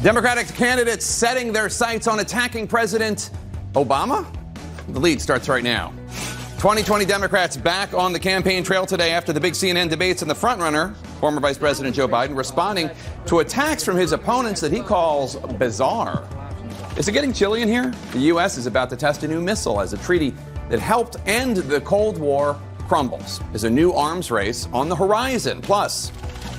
Democratic candidates setting their sights on attacking President Obama? The lead starts right now. 2020 Democrats back on the campaign trail today after the big CNN debates, and the frontrunner, former Vice President Joe Biden, responding to attacks from his opponents that he calls bizarre. Is it getting chilly in here? The U.S. is about to test a new missile as a treaty that helped end the Cold War crumbles. There's a new arms race on the horizon. Plus,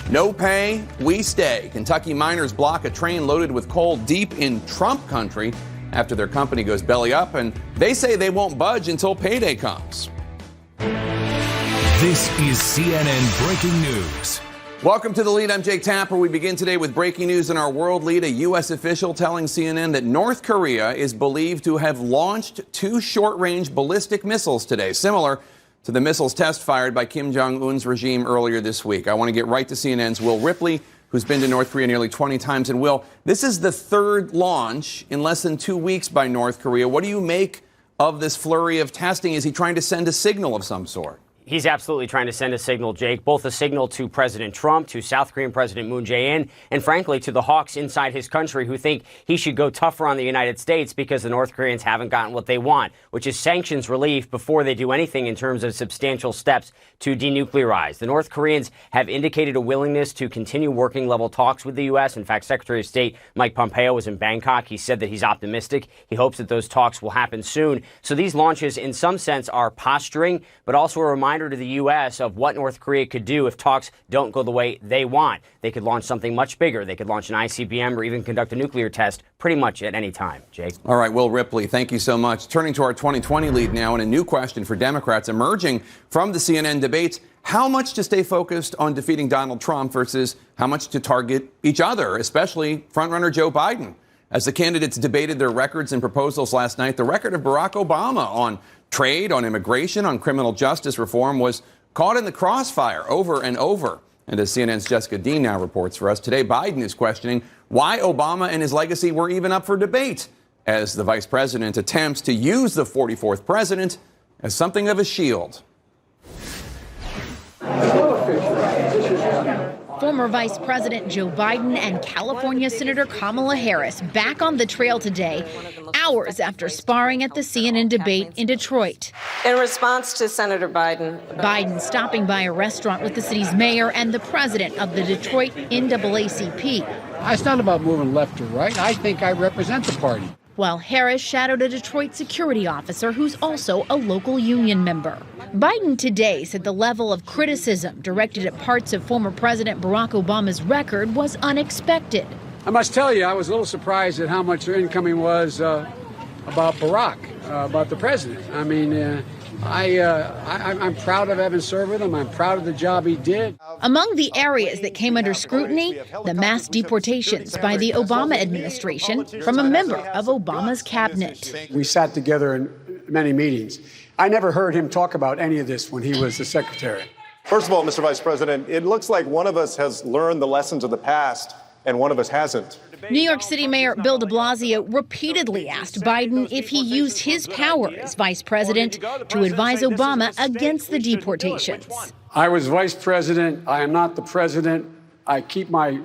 no pay, we stay. Kentucky miners block a train loaded with coal deep in Trump country after their company goes belly up, and they say they won't budge until payday comes. This is CNN Breaking News. Welcome to The Lead. I'm Jake Tapper. We begin today with breaking news in our world lead. A U.S. official telling CNN that North Korea is believed to have launched 2 short-range ballistic missiles today, similar to the missiles test fired by Kim Jong-un's regime earlier this week. I want to get right to CNN's Will Ripley, who's been to North Korea nearly 20 times. And Will, this is the 3rd launch in less than 2 weeks by North Korea. What do you make of this flurry of testing? Is he trying to send a signal of some sort? He's absolutely trying to send a signal, Jake, both a signal to President Trump, to South Korean President Moon Jae-in, and frankly, to the hawks inside his country who think he should go tougher on the United States because the North Koreans haven't gotten what they want, which is sanctions relief before they do anything in terms of substantial steps to denuclearize. The North Koreans have indicated a willingness to continue working level talks with the U.S. In fact, Secretary of State Mike Pompeo was in Bangkok. He said that he's optimistic. He hopes that those talks will happen soon. So these launches, in some sense, are posturing, but also a reminder to the U.S. of what North Korea could do if talks don't go the way they want. They could launch something much bigger. They could launch an ICBM or even conduct a nuclear test pretty much at any time. Jake. All right, Will Ripley, thank you so much. Turning to our 2020 lead now, and a new question for Democrats emerging from the CNN debates. How much to stay focused on defeating Donald Trump versus how much to target each other, especially frontrunner Joe Biden? As the candidates debated their records and proposals last night, the record of Barack Obama on trade, on immigration, on criminal justice reform was caught in the crossfire over and over. And as CNN's Jessica Dean now reports for us, today Biden is questioning why Obama and his legacy were even up for debate as the vice president attempts to use the 44th president as something of a shield. Former Vice President Joe Biden and California Senator Kamala Harris back on the trail today, hours after sparring at the CNN debate in Detroit. In response to Senator Biden stopping by a restaurant with the city's mayor and the president of the Detroit NAACP. It's not about moving left or right. I think I represent the party. While Harris shadowed a Detroit security officer who's also a local union member. Biden today said the level of criticism directed at parts of former President Barack Obama's record was unexpected. I must tell you, I was a little surprised at how much their incoming was about Barack, about the president. I mean, I'm proud of having served with him. I'm proud of the job he did. Among the areas that came under scrutiny, the mass deportations by the Obama administration from a member of Obama's cabinet. We sat together in many meetings. I never heard him talk about any of this when he was the secretary. First of all, Mr. Vice President, it looks like one of us has learned the lessons of the past and one of us hasn't. New York City Mayor Bill de Blasio repeatedly asked Biden if he used his power as vice president to advise Obama against the deportations. I was vice president. I am not the president. I keep my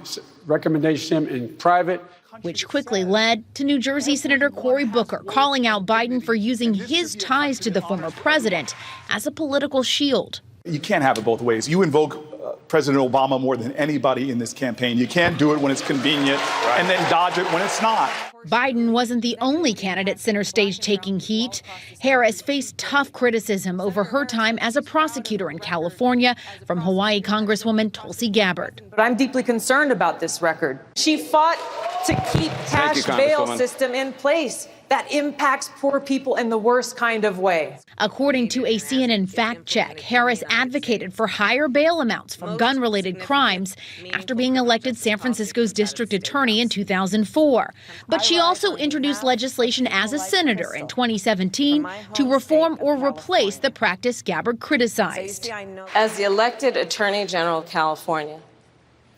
recommendation to him in private. Which quickly led to New Jersey Senator Cory Booker calling out Biden for using his ties to the former president as a political shield. You can't have it both ways. You invoke President Obama more than anybody in this campaign. You can't do it when it's convenient and then dodge it when it's not. Biden wasn't the only candidate center stage taking heat. Harris faced tough criticism over her time as a prosecutor in California from Hawaii Congresswoman Tulsi Gabbard. But I'm deeply concerned about this record. She fought to keep cash bail system in place that impacts poor people in the worst kind of way. According to a CNN fact check, Harris advocated for higher bail amounts for gun-related crimes after being elected San Francisco's district attorney in 2004. But she also introduced legislation as a senator in 2017 to reform or replace the practice Gabbard criticized. As the elected Attorney General of California,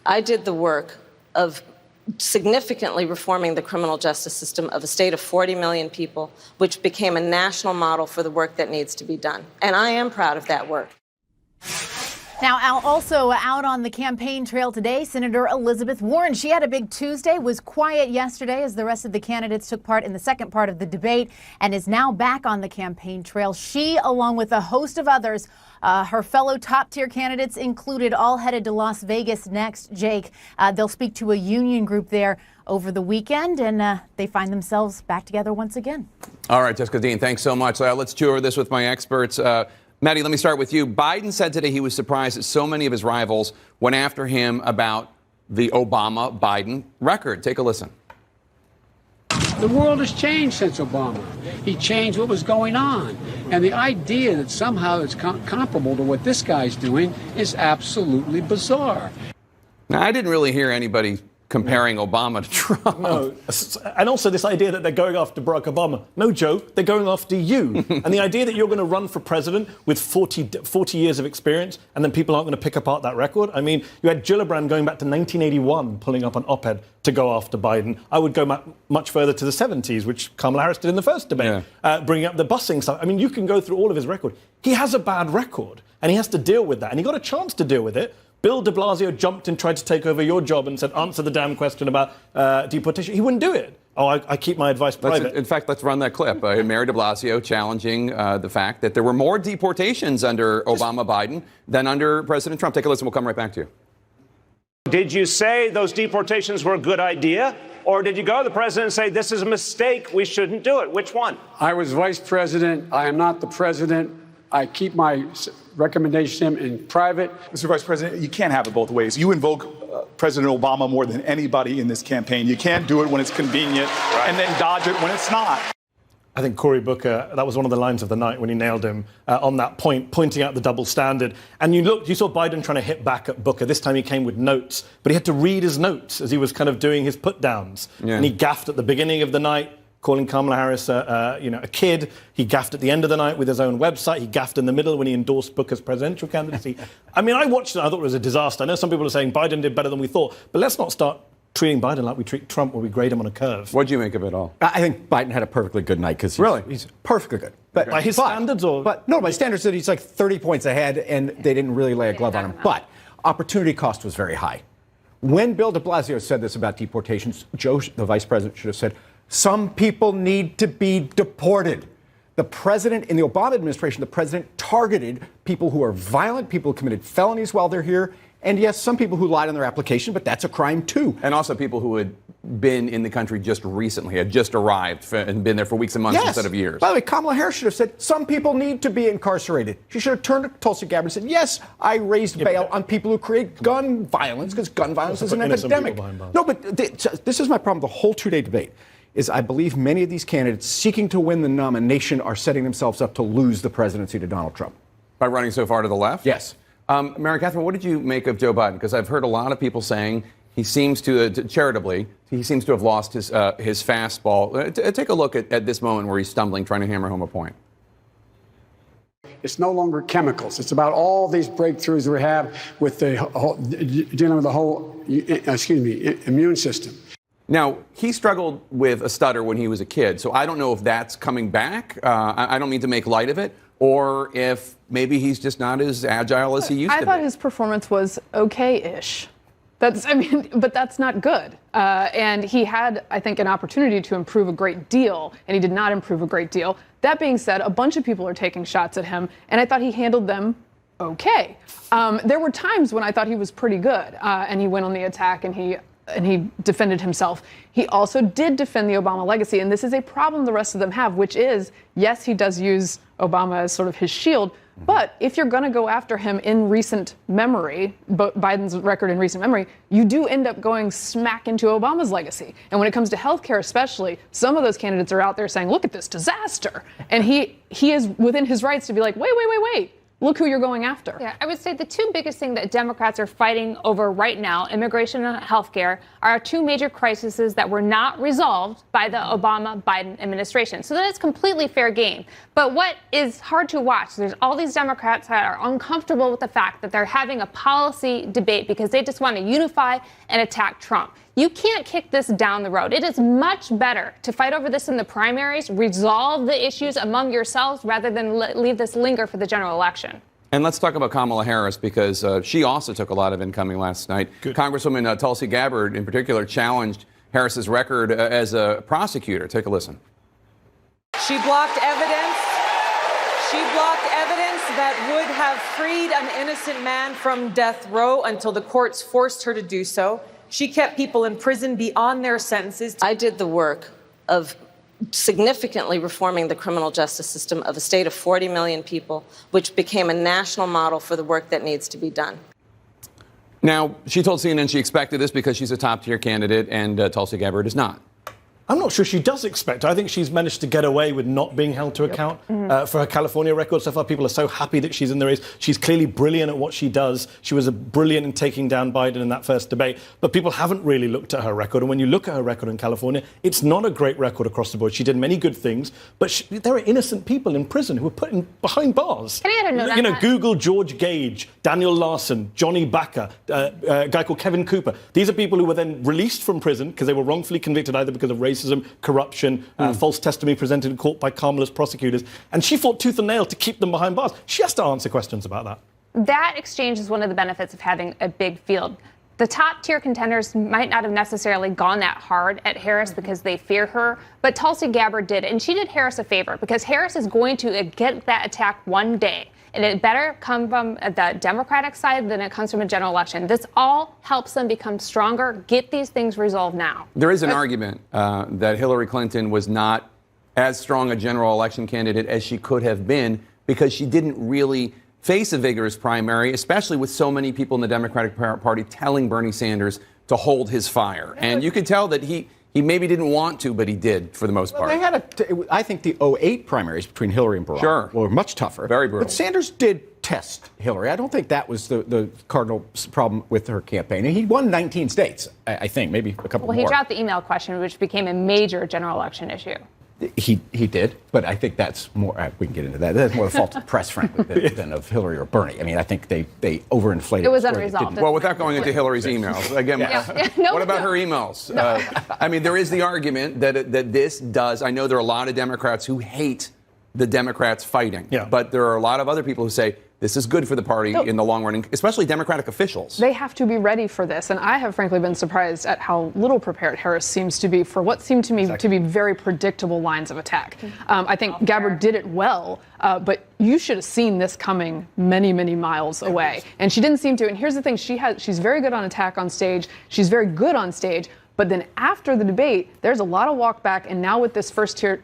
I did the work of significantly reforming the criminal justice system of a state of 40 million people, which became a national model for the work that needs to be done. And I am proud of that work. Now, also out on the campaign trail today, Senator Elizabeth Warren. She had a big Tuesday, was quiet yesterday as the rest of the candidates took part in the second part of the debate, and is now back on the campaign trail. She, along with a host of others, her fellow top-tier candidates included, all headed to Las Vegas next, Jake. They'll speak to a union group there over the weekend, and they find themselves back together once again. All right, Jessica Dean, thanks so much. Let's tour this with my experts. Maddie, let me start with you. Biden said today he was surprised that so many of his rivals went after him about the Obama-Biden record. Take a listen. The world has changed since Obama. He changed what was going on. And the idea that somehow it's comparable to what this guy's doing is absolutely bizarre. Now, I didn't really hear anybody comparing Obama to Trump. No. And also this idea that they're going after Barack Obama. No, Joe, they're going after you. And the idea that you're going to run for president with 40 years of experience and then people aren't going to pick apart that record. I mean, you had Gillibrand going back to 1981, pulling up an op-ed to go after Biden. I would go much further to the 70s, which Kamala Harris did in the first debate, bringing up the busing stuff. I mean, you can go through all of his record. He has a bad record, and he has to deal with that. And he got a chance to deal with it. Bill de Blasio jumped and tried to take over your job and said, answer the damn question about deportation. He wouldn't do it. Oh, I keep my advice private. In fact, let's run that clip. Mayor de Blasio challenging the fact that there were more deportations under Obama-Biden than under President Trump. Take a listen. We'll come right back to you. Did you say those deportations were a good idea? Or did you go to the president and say, this is a mistake, we shouldn't do it? Which one? I was vice president. I am not the president. I keep my recommendation to him in private. Mr. Vice President, you can't have it both ways. You invoke President Obama more than anybody in this campaign. You can't do it when it's convenient and then dodge it when it's not. I think Cory Booker, that was one of the lines of the night when he nailed him on that point, pointing out the double standard. And you saw Biden trying to hit back at Booker. This time he came with notes, but he had to read his notes as he was kind of doing his put-downs. Yeah. And he gaffed at the beginning of the night, calling Kamala Harris a kid. He gaffed at the end of the night with his own website. He gaffed in the middle when he endorsed Booker's presidential candidacy. I mean, I watched it. I thought it was a disaster. I know some people are saying Biden did better than we thought, but let's not start treating Biden like we treat Trump, where we grade him on a curve. What do you make of it all? I think Biden had a perfectly good night because he's perfectly good. But by his standards, or by standards, that he's like 30 points ahead, and they didn't really lay a glove on him. But opportunity cost was very high. When Bill de Blasio said this about deportations, Joe, the vice president, should have said, some people need to be deported. The president, in the Obama administration, the president targeted people who are violent, people who committed felonies while they're here. And yes, some people who lied on their application, but that's a crime too. And also people who had been in the country just recently, had just arrived and been there for weeks and months instead of years. By the way, Kamala Harris should have said, some people need to be incarcerated. She should have turned to Tulsi Gabbard and said, yes, I raised bail on people who create gun violence, because gun violence is an epidemic. No, but this is my problem. The whole two-day debate is I believe many of these candidates seeking to win the nomination are setting themselves up to lose the presidency to Donald Trump. By running so far to the left? Yes. Mary Catherine, what did you make of Joe Biden? Because I've heard a lot of people saying he seems to, charitably, he seems to have lost his fastball. Take a look at this moment where he's stumbling, trying to hammer home a point. It's no longer chemicals. It's about all these breakthroughs we have with dealing with the whole, immune system. Now, he struggled with a stutter when he was a kid, so I don't know if that's coming back. I don't mean to make light of it, or if maybe he's just not as agile as he used to be. I thought his performance was okay-ish. But that's not good. And he had, I think, an opportunity to improve a great deal, and he did not improve a great deal. That being said, a bunch of people are taking shots at him, and I thought he handled them okay. There were times when I thought he was pretty good, and he went on the attack, and he defended himself. He also did defend the Obama legacy, and this is a problem the rest of them have, which is, yes, he does use Obama as sort of his shield, but if you're going to go after him in recent memory, Biden's record in recent memory, you do end up going smack into Obama's legacy. And when it comes to healthcare especially, some of those candidates are out there saying, look at this disaster. And he is within his rights to be like, wait. Look who you're going after. Yeah, I would say the two biggest things that Democrats are fighting over right now, immigration and healthcare, are two major crises that were not resolved by the Obama-Biden administration. So that is completely fair game. But what is hard to watch, there's all these Democrats that are uncomfortable with the fact that they're having a policy debate because they just want to unify and attack Trump. You can't kick this down the road. It is much better to fight over this in the primaries, resolve the issues among yourselves rather than leave this linger for the general election. And let's talk about Kamala Harris, because she also took a lot of incoming last night. Congresswoman Tulsi Gabbard, in particular, challenged Harris's record as a prosecutor. Take a listen. She blocked evidence. She blocked evidence that would have freed an innocent man from death row until the courts forced her to do so. She kept people in prison beyond their sentences. I did the work of significantly reforming the criminal justice system of a state of 40 million people, which became a national model for the work that needs to be done. Now, she told CNN she expected this because she's a top-tier candidate, and Tulsi Gabbard is not. I'm not sure she does expect. I think she's managed to get away with not being held to account for her California record so far. People are so happy that she's in the race. She's clearly brilliant at what she does. She was brilliant in taking down Biden in that first debate. But people haven't really looked at her record. And when you look at her record in California, it's not a great record across the board. She did many good things, but there are innocent people in prison who were put behind bars. Can I add a note on that? Google George Gage, Daniel Larson, Johnny Backer, a guy called Kevin Cooper. These are people who were then released from prison because they were wrongfully convicted either because of racism, corruption, false testimony presented in court by Kamala's prosecutors. And she fought tooth and nail to keep them behind bars. She has to answer questions about that. That exchange is one of the benefits of having a big field. The top tier contenders might not have necessarily gone that hard at Harris because they fear her, but Tulsi Gabbard did. And she did Harris a favor because Harris is going to get that attack one day. And it better come from the Democratic side than it comes from a general election. This all helps them become stronger, get these things resolved now. There is an argument that Hillary Clinton was not as strong a general election candidate as she could have been because she didn't really face a vigorous primary, especially with so many people in the Democratic Party telling Bernie Sanders to hold his fire. And you could tell that he maybe didn't want to, but he did for the most part. They had I think the 2008 primaries between Hillary and Barack were much tougher. Very brutal. But Sanders did test Hillary. I don't think that was the cardinal problem with her campaign. And he won 19 states, I think, maybe a couple more. Well, he dropped the email question, which became a major general election issue. He did, but I think that's more, we can get into that. That's more the fault of the press, frankly, than of Hillary or Bernie. I mean, I think they overinflated. It was unresolved. Well, without going into Hillary's emails, again, what about her emails? No. I mean, there is the argument that this does, I know there are a lot of Democrats who hate the Democrats fighting, but there are a lot of other people who say, this is good for the party in the long run, especially Democratic officials. They have to be ready for this. And I have frankly been surprised at how little prepared Harris seems to be for what seemed to me to be very predictable lines of attack. I think Gabbard did it well, but you should have seen this coming many, many miles away. And she didn't seem to. And here's the thing, she's very good on attack on stage. She's very good on stage. But then after the debate, there's a lot of walk back. And now with this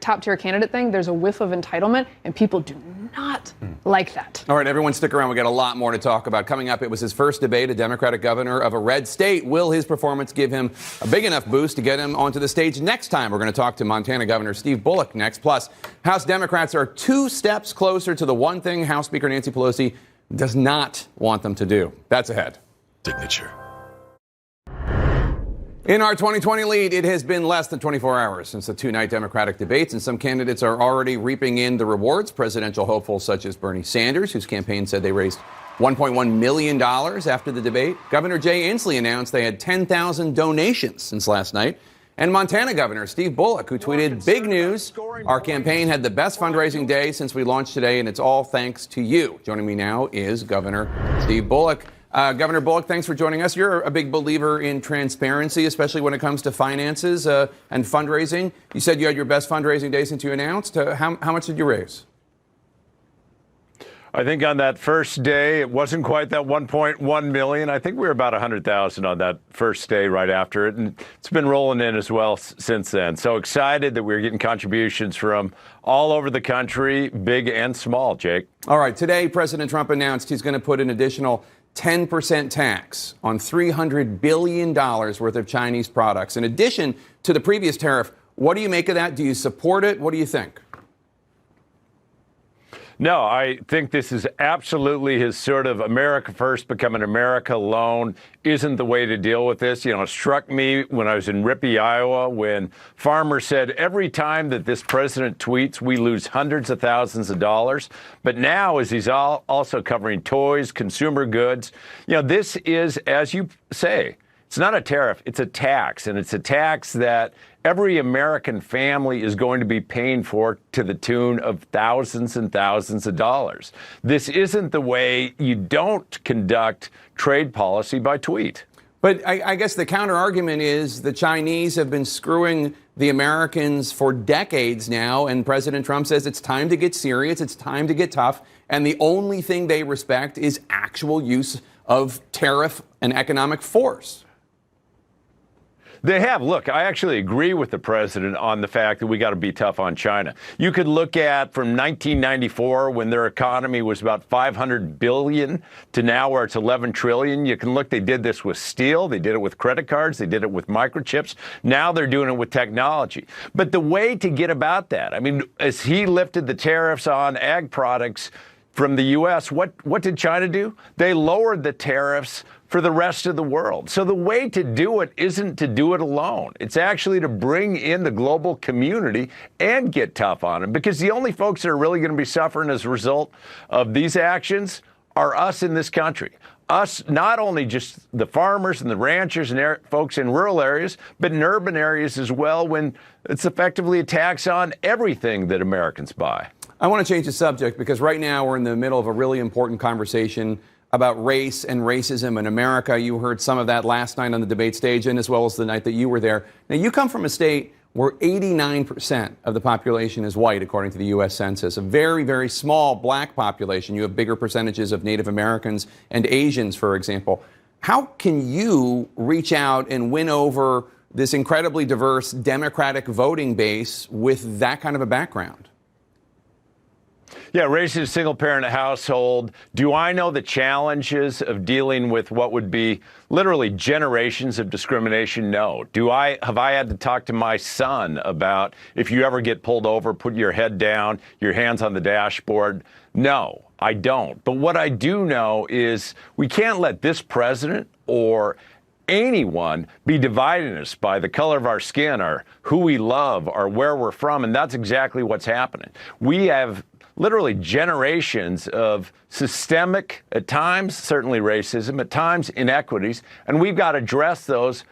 top tier candidate thing, there's a whiff of entitlement. And people do not like that. All right, everyone stick around. We got a lot more to talk about. Coming up, it was his first debate, a Democratic governor of a red state. Will his performance give him a big enough boost to get him onto the stage next time? We're going to talk to Montana Governor Steve Bullock next. Plus, House Democrats are 2 steps closer to the one thing House Speaker Nancy Pelosi does not want them to do. That's ahead. Signature. In our 2020 lead, it has been less than 24 hours since the 2-night Democratic debates, and some candidates are already reaping in the rewards. Presidential hopefuls such as Bernie Sanders, whose campaign said they raised $1.1 million after the debate. Governor Jay Inslee announced they had 10,000 donations since last night. And Montana Governor Steve Bullock, who tweeted, "Big news. Our campaign had the best fundraising day since we launched today, and it's all thanks to you." Joining me now is Governor Steve Bullock. Governor Bullock, thanks for joining us. You're a big believer in transparency, especially when it comes to finances and fundraising. You said you had your best fundraising day since you announced. How much did you raise? I think on that first day, it wasn't quite that 1.1 million. I think we were about 100,000 on that first day right after it. And it's been rolling in as well since then. So excited that we're getting contributions from all over the country, big and small, Jake. All right. Today, President Trump announced he's going to put an additional 10% tax on $300 billion worth of Chinese products. In addition to the previous tariff, what do you make of that? Do you support it? What do you think? No, I think this is absolutely his sort of America first, becoming America alone isn't the way to deal with this. You know, it struck me when I was in Rippey, Iowa, when farmers said every time that this president tweets, we lose hundreds of thousands of dollars. But now, as he's also covering toys, consumer goods, you know, this is, as you say, It's not a tariff, it's a tax. And it's a tax that every American family is going to be paying for to the tune of thousands and thousands of dollars. This isn't the way. You don't conduct trade policy by tweet. But I guess the counter argument is the Chinese have been screwing the Americans for decades now, and President Trump says it's time to get serious, it's time to get tough, and the only thing they respect is actual use of tariff and economic force. They have. Look, I actually agree with the president on the fact that we got to be tough on China. You could look at from 1994, when their economy was about 500 billion, to now where it's 11 trillion. You can look, they did this with steel. They did it with credit cards. They did it with microchips. Now they're doing it with technology. But the way to get about that, I mean, as he lifted the tariffs on ag products from the U.S., what did China do? They lowered the tariffs for the rest of the world. So the way to do it isn't to do it alone. It's actually to bring in the global community and get tough on them, because the only folks that are really going to be suffering as a result of these actions are us in this country. Us, not only just the farmers and the ranchers and folks in rural areas, but in urban areas as well, when it's effectively a tax on everything that Americans buy. I want to change the subject because right now we're in the middle of a really important conversation about race and racism in America. You heard some of that last night on the debate stage, and as well as the night that you were there. Now, you come from a state where 89% of the population is white, according to the U.S. Census. A very, very small black population. You have bigger percentages of Native Americans and Asians, for example. How can you reach out and win over this incredibly diverse Democratic voting base with that kind of a background? Yeah, raising a single-parent household. Do I know the challenges of dealing with what would be literally generations of discrimination? No. Have I had to talk to my son about, if you ever get pulled over, put your head down, your hands on the dashboard? No, I don't. But what I do know is we can't let this president or anyone be dividing us by the color of our skin or who we love or where we're from. And that's exactly what's happening. We have literally generations of systemic, at times, certainly racism, at times inequities, and we've got to address those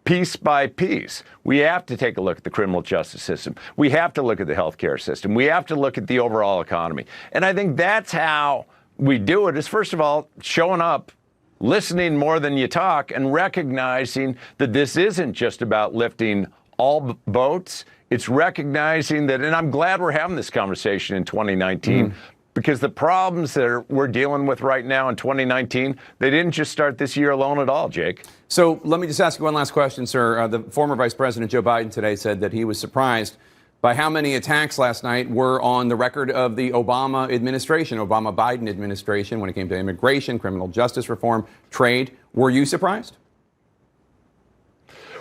piece by piece. We have to take a look at the criminal justice system. We have to look at the healthcare system. We have to look at the overall economy. And I think that's how we do it, is first of all, showing up, listening more than you talk, and recognizing that this isn't just about lifting all boats. It's recognizing that, and I'm glad we're having this conversation in 2019, because the problems that we're dealing with right now in 2019, they didn't just start this year alone at all, Jake. So let me just ask you one last question, sir. The former Vice President Joe Biden today said that he was surprised by how many attacks last night were on the record of the Obama administration, Obama-Biden administration, when it came to immigration, criminal justice reform, trade. Were you surprised?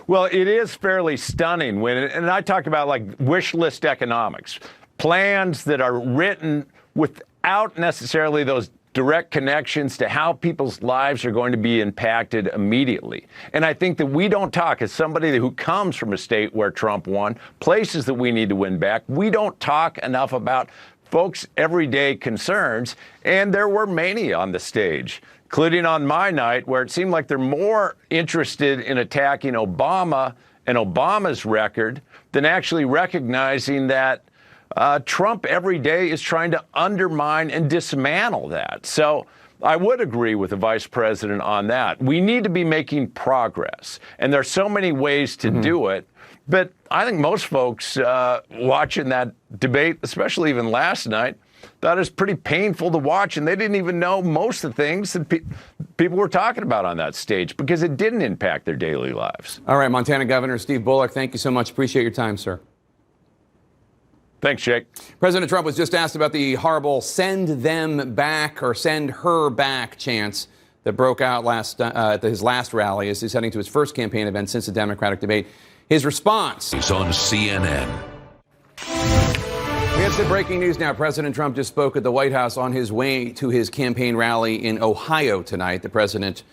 Well, it is fairly stunning and I talk about like wish list economics, plans that are written without necessarily those direct connections to how people's lives are going to be impacted immediately. And I think that we don't talk, as somebody who comes from a state where Trump won, places that we need to win back, we don't talk enough about folks' everyday concerns. And there were many on the stage, including on my night, where it seemed like they're more interested in attacking Obama and Obama's record than actually recognizing that Trump every day is trying to undermine and dismantle that. So I would agree with the vice president on that. We need to be making progress, and there are so many ways to do it. But I think most folks watching that debate, especially even last night, thought it was pretty painful to watch, and they didn't even know most of the things that people were talking about on that stage because it didn't impact their daily lives. All right, Montana Governor Steve Bullock, thank you so much. Appreciate your time, sir. Thanks, Jake. President Trump was just asked about the horrible send them back or send her back chants that broke out at his last rally as he's heading to his first campaign event since the Democratic debate. His response is on CNN. We have some breaking news now. President Trump just spoke at the White House on his way to his campaign rally in Ohio tonight. The president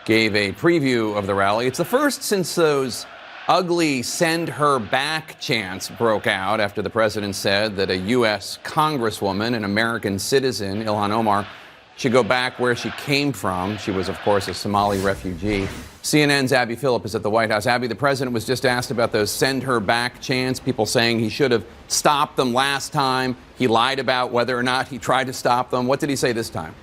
gave a preview of the rally. It's the first since those ugly send her back chants broke out after the president said that a U.S. Congresswoman, an American citizen, Ilhan Omar, should go back where she came from. She was, of course, a Somali refugee. CNN's Abby Phillip is at the White House. Abby, the president was just asked about those send her back chants, people saying he should have stopped them last time. He lied about whether or not he tried to stop them. What did he say this time?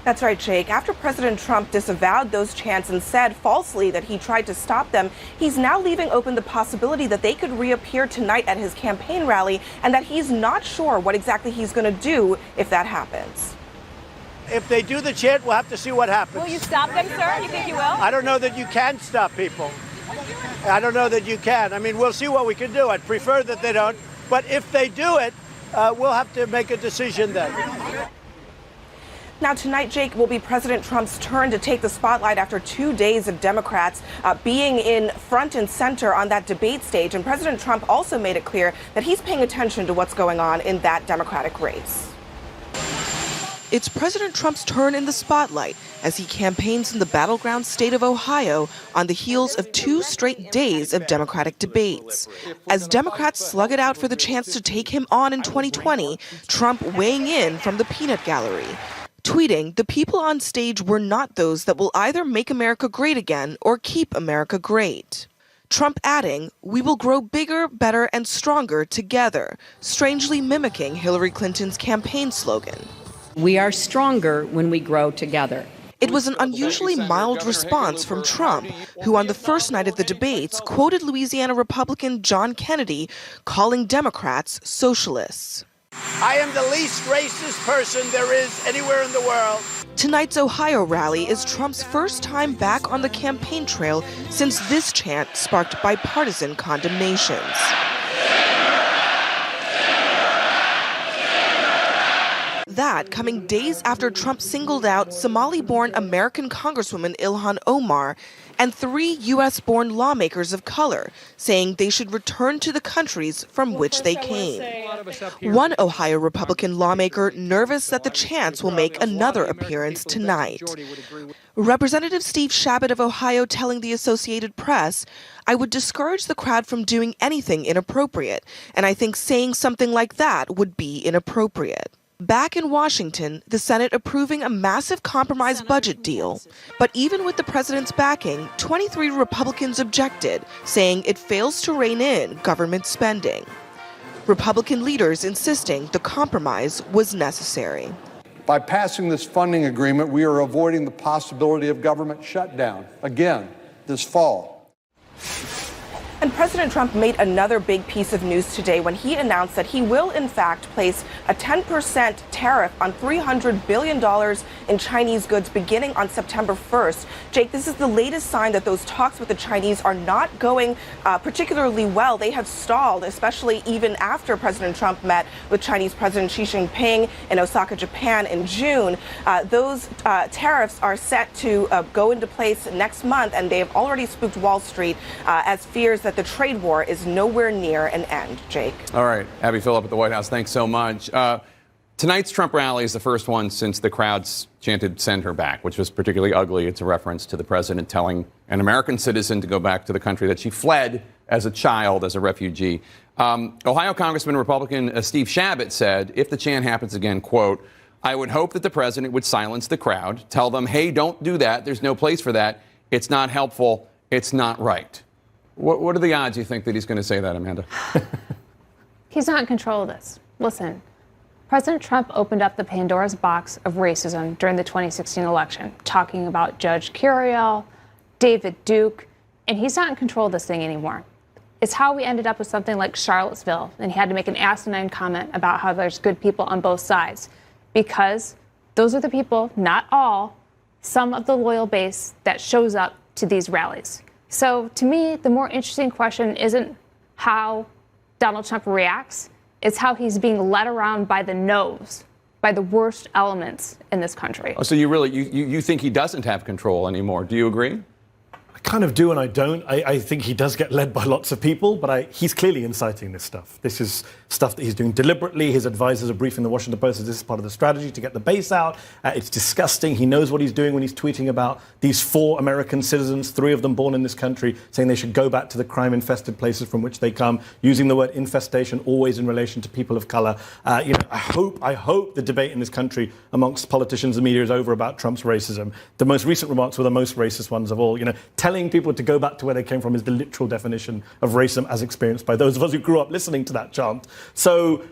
That's right, Jake. After President Trump disavowed those chants and said falsely that he tried to stop them, he's now leaving open the possibility that they could reappear tonight at his campaign rally, and that he's not sure what exactly he's going to do if that happens. If they do the chant, we'll have to see what happens. Will you stop them, sir? You think you will? I don't know that you can stop people. I don't know that you can. I mean, we'll see what we can do. I'd prefer that they don't. But if they do it, we'll have to make a decision then. Now, tonight, Jake, will be President Trump's turn to take the spotlight after 2 days of Democrats being in front and center on that debate stage. And President Trump also made it clear that he's paying attention to what's going on in that Democratic race. It's President Trump's turn in the spotlight as he campaigns in the battleground state of Ohio on the heels of 2 straight days of Democratic debates. As Democrats slug it out for the chance to take him on in 2020, Trump weighing in from the peanut gallery, tweeting, "The people on stage were not those that will either make America great again or keep America great." Trump adding, "We will grow bigger, better, and stronger together," strangely mimicking Hillary Clinton's campaign slogan. We are stronger when we grow together. It was an unusually mild response from Trump, who on the first night of the debates quoted Louisiana Republican John Kennedy calling Democrats socialists. I am the least racist person there is anywhere in the world. Tonight's Ohio rally is Trump's first time back on the campaign trail since this chant sparked bipartisan condemnations. That coming days after Trump singled out Somali-born American Congresswoman Ilhan Omar and 3 U.S.-born lawmakers of color, saying they should return to the countries from which they came. One Ohio Republican lawmaker nervous that the chants will make another appearance tonight. Representative Steve Chabot of Ohio telling the Associated Press, "I would discourage the crowd from doing anything inappropriate, and I think saying something like that would be inappropriate." Back in Washington, the Senate approving a massive compromise budget deal. But even with the president's backing, 23 Republicans objected, saying it fails to rein in government spending. Republican leaders insisting the compromise was necessary. By passing this funding agreement, we are avoiding the possibility of government shutdown again this fall. And President Trump made another big piece of news today when he announced that he will, in fact, place a 10% tariff on $300 billion in Chinese goods beginning on September 1st. Jake, this is the latest sign that those talks with the Chinese are not going particularly well. They have stalled, especially even after President Trump met with Chinese President Xi Jinping in Osaka, Japan in June. Those tariffs are set to go into place next month, and they have already spooked Wall Street as fears that the trade war is nowhere near an end. Jake. All right. Abby Phillip at the White House. Thanks so much. Tonight's Trump rally is the first one since the crowds chanted "send her back," which was particularly ugly. It's a reference to the president telling an American citizen to go back to the country that she fled as a child, as a refugee. Ohio Congressman Republican Steve Chabot said, if the chant happens again, quote, "I would hope that the president would silence the crowd, tell them, hey, don't do that. There's no place for that. It's not helpful. It's not right." What are the odds you think that he's going to say that, Amanda? He's not in control of this. Listen, President Trump opened up the Pandora's box of racism during the 2016 election, talking about Judge Curiel, David Duke, and he's not in control of this thing anymore. It's how we ended up with something like Charlottesville, and he had to make an asinine comment about how there's good people on both sides, because those are the people, not all, some of the loyal base that shows up to these rallies. So to me, the more interesting question isn't how Donald Trump reacts, it's how he's being led around by the nose, by the worst elements in this country. Oh, so you think he doesn't have control anymore? Do you agree? kind of do and I don't. I think he does get led by lots of people, but he's clearly inciting this stuff. This is stuff that he's doing deliberately. His advisors are briefing the Washington Post as this is part of the strategy to get the base out. It's disgusting. He knows what he's doing when he's tweeting about these 4 American citizens, 3 of them born in this country, saying they should go back to the crime-infested places from which they come, using the word infestation always in relation to people of color. I hope the debate in this country amongst politicians and media is over about Trump's racism. The most recent remarks were the most racist ones of all. Telling people to go back to where they came from is the literal definition of racism as experienced by those of us who grew up listening to that chant. So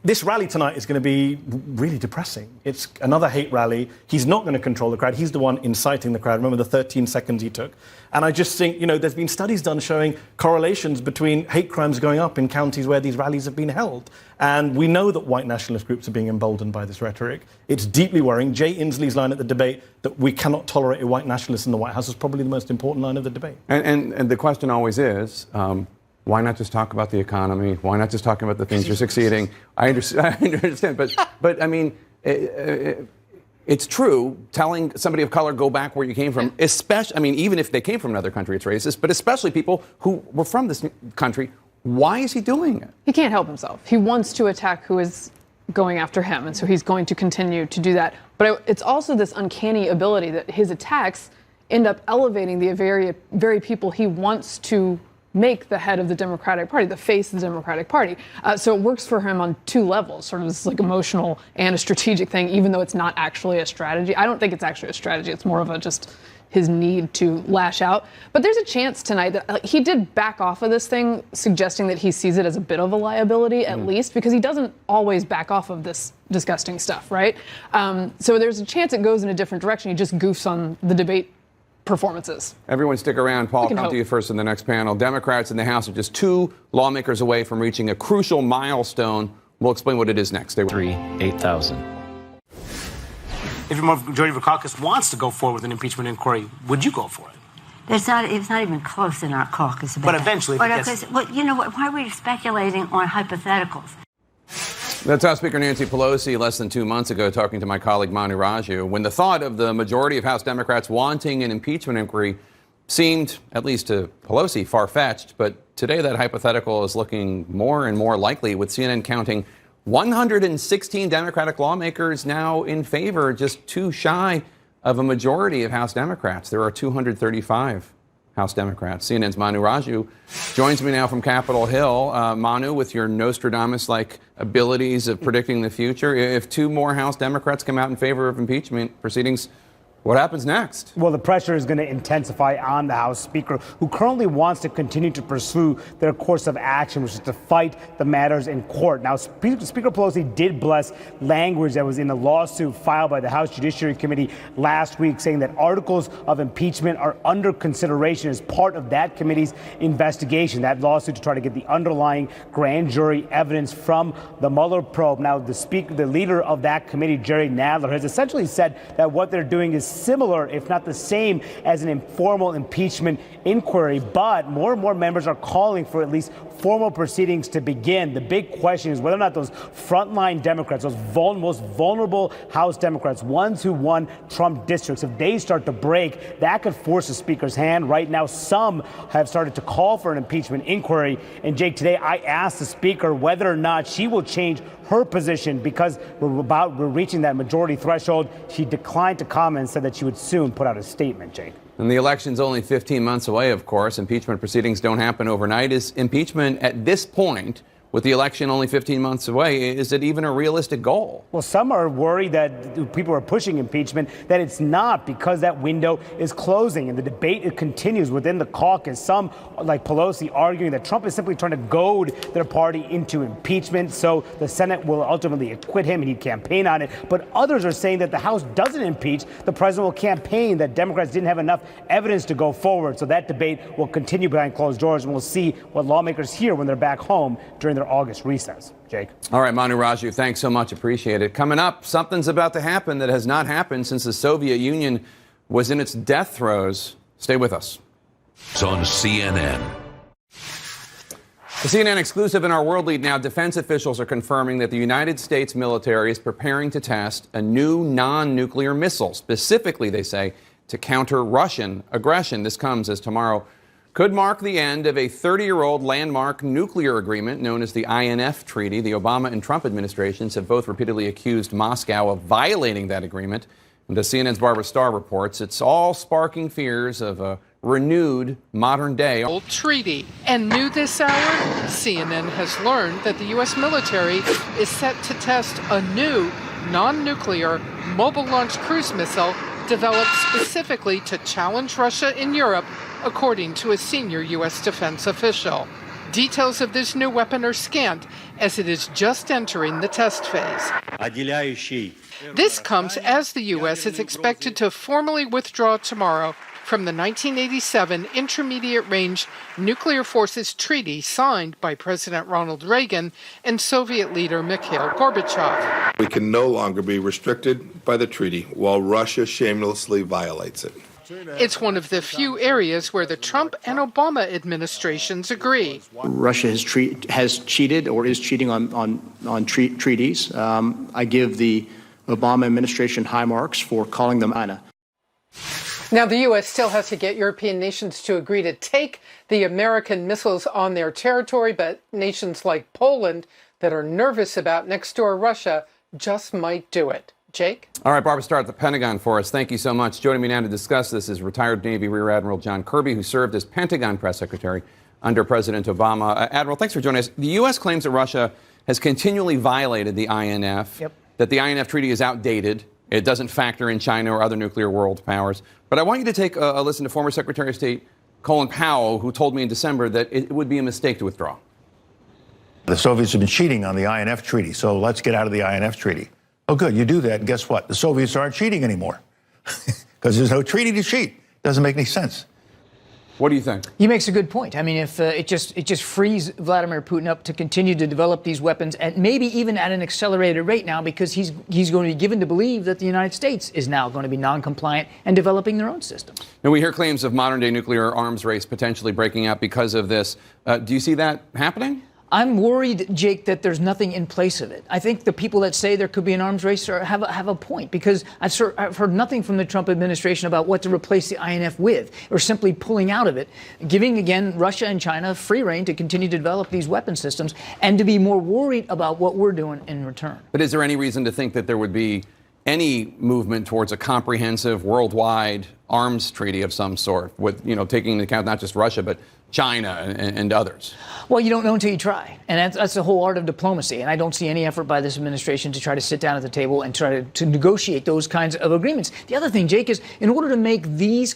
this rally tonight is going to be really depressing. It's another hate rally. He's not going to control the crowd. He's the one inciting the crowd. Remember the 13 seconds he took. And I just think, there's been studies done showing correlations between hate crimes going up in counties where these rallies have been held. And we know that white nationalist groups are being emboldened by this rhetoric. It's deeply worrying. Jay Inslee's line at the debate that we cannot tolerate a white nationalist in the White House is probably the most important line of the debate. And the question always is, why not just talk about the economy? Why not just talk about the things you're succeeding? I understand, but I mean, it's true. Telling somebody of color go back where you came from, even if they came from another country, it's racist. But especially people who were from this country. Why is he doing it? He can't help himself. He wants to attack who is going after him, and so he's going to continue to do that. But it's also this uncanny ability that his attacks end up elevating the very, very people he wants to make the head of the Democratic Party, the face of the Democratic Party. So it works for him on 2 levels, sort of this emotional and a strategic thing, even though it's not actually a strategy. I don't think it's actually a strategy. It's more of just his need to lash out. But there's a chance tonight that he did back off of this thing, suggesting that he sees it as a bit of a liability, at least, because he doesn't always back off of this disgusting stuff, right? So there's a chance it goes in a different direction. He just goofs on the debate performances. Everyone stick around. Paul, come to you first in the next panel. Democrats in the House are just 2 lawmakers away from reaching a crucial milestone. We'll explain what it is next. Stay with 8,000. If your majority of your caucus wants to go forward with an impeachment inquiry, would you go for it? It's not even close in our caucus. But eventually, why are we speculating on hypotheticals? That's House Speaker Nancy Pelosi less than 2 months ago talking to my colleague Manu Raju when the thought of the majority of House Democrats wanting an impeachment inquiry seemed, at least to Pelosi, far-fetched. But today that hypothetical is looking more and more likely, with CNN counting 116 Democratic lawmakers now in favor, just 2 shy of a majority of House Democrats. There are 235 House Democrats. CNN's Manu Raju joins me now from Capitol Hill. Manu, with your Nostradamus-like abilities of predicting the future, if 2 more House Democrats come out in favor of impeachment proceedings, what happens next? Well, the pressure is going to intensify on the House Speaker, who currently wants to continue to pursue their course of action, which is to fight the matters in court. Now, Speaker Pelosi did bless language that was in the lawsuit filed by the House Judiciary Committee last week, saying that articles of impeachment are under consideration as part of that committee's investigation, that lawsuit to try to get the underlying grand jury evidence from the Mueller probe. Now, the leader of that committee, Jerry Nadler, has essentially said that what they're doing is similar, if not the same, as an informal impeachment inquiry. But more and more members are calling for at least formal proceedings to begin. The big question is whether or not those frontline Democrats, those most vulnerable House Democrats, ones who won Trump districts, if they start to break, that could force the Speaker's hand. Right now, some have started to call for an impeachment inquiry. And Jake, today I asked the Speaker whether or not she will change her position because we're reaching that majority threshold. She declined to comment and said that she would soon put out a statement, Jake. And the election's only 15 months away, of course. Impeachment proceedings don't happen overnight. Is impeachment at this point, with the election only 15 months away, is it even a realistic goal? Well, some are worried that people are pushing impeachment, that it's not, because that window is closing and the debate continues within the caucus. Some, like Pelosi, arguing that Trump is simply trying to goad their party into impeachment so the Senate will ultimately acquit him and he'd campaign on it. But others are saying that the House doesn't impeach, the president will campaign, that Democrats didn't have enough evidence to go forward. So that debate will continue behind closed doors, and we'll see what lawmakers hear when they're back home during their August recess. Jake. All right, Manu Raju, thanks so much. Appreciate it. Coming up, something's about to happen that has not happened since the Soviet Union was in its death throes. Stay with us. It's on CNN. The CNN exclusive in our World Lead now, defense officials are confirming that the United States military is preparing to test a new non-nuclear missile. Specifically, they say, to counter Russian aggression. This comes as tomorrow could mark the end of a 30-year-old landmark nuclear agreement known as the INF Treaty. The Obama and Trump administrations have both repeatedly accused Moscow of violating that agreement. And as CNN's Barbara Starr reports, it's all sparking fears of a renewed modern-day old treaty. And new this hour, CNN has learned that the U.S. military is set to test a new non-nuclear mobile-launched cruise missile developed specifically to challenge Russia in Europe, according to a senior U.S. defense official. Details of this new weapon are scant, as it is just entering the test phase. This comes as the U.S. is expected to formally withdraw tomorrow from the 1987 Intermediate Range Nuclear Forces Treaty signed by President Ronald Reagan and Soviet leader Mikhail Gorbachev. We can no longer be restricted by the treaty while Russia shamelessly violates it. It's one of the few areas where the Trump and Obama administrations agree. Russia has cheated or is cheating on treaties. I give the Obama administration high marks for calling them China. Now, the U.S. still has to get European nations to agree to take the American missiles on their territory, but nations like Poland that are nervous about next-door Russia just might do it. Jake? All right, Barbara Starr at the Pentagon for us. Thank you so much. Joining me now to discuss this is retired Navy Rear Admiral John Kirby, who served as Pentagon press secretary under President Obama. Admiral, thanks for joining us. The U.S. claims that Russia has continually violated the INF, that the INF treaty is outdated. It doesn't factor in China or other nuclear world powers. But I want you to take a listen to former Secretary of State Colin Powell, who told me in December that it would be a mistake to withdraw. The Soviets have been cheating on the INF treaty, so let's get out of the INF treaty. Oh, good, you do that, and guess what? The Soviets aren't cheating anymore because there's no treaty to cheat. Doesn't make any sense. What do you think? He makes a good point. I mean, if it just frees Vladimir Putin up to continue to develop these weapons, and maybe even at an accelerated rate now, because he's going to be given to believe that the United States is now going to be non-compliant and developing their own system. Now, we hear claims of modern-day nuclear arms race potentially breaking out because of this. Do you see that happening? I'm worried, Jake, that there's nothing in place of it. I think the people that say there could be an arms race have a point, because I've heard nothing from the Trump administration about what to replace the INF with, or simply pulling out of it, giving, again, Russia and China free rein to continue to develop these weapon systems and to be more worried about what we're doing in return. But is there any reason to think that there would be any movement towards a comprehensive worldwide arms treaty of some sort, with, taking into account not just Russia, but China and others? Well, you don't know until you try. And that's the whole art of diplomacy. And I don't see any effort by this administration to try to sit down at the table and try to negotiate those kinds of agreements. The other thing, Jake, is in order to make these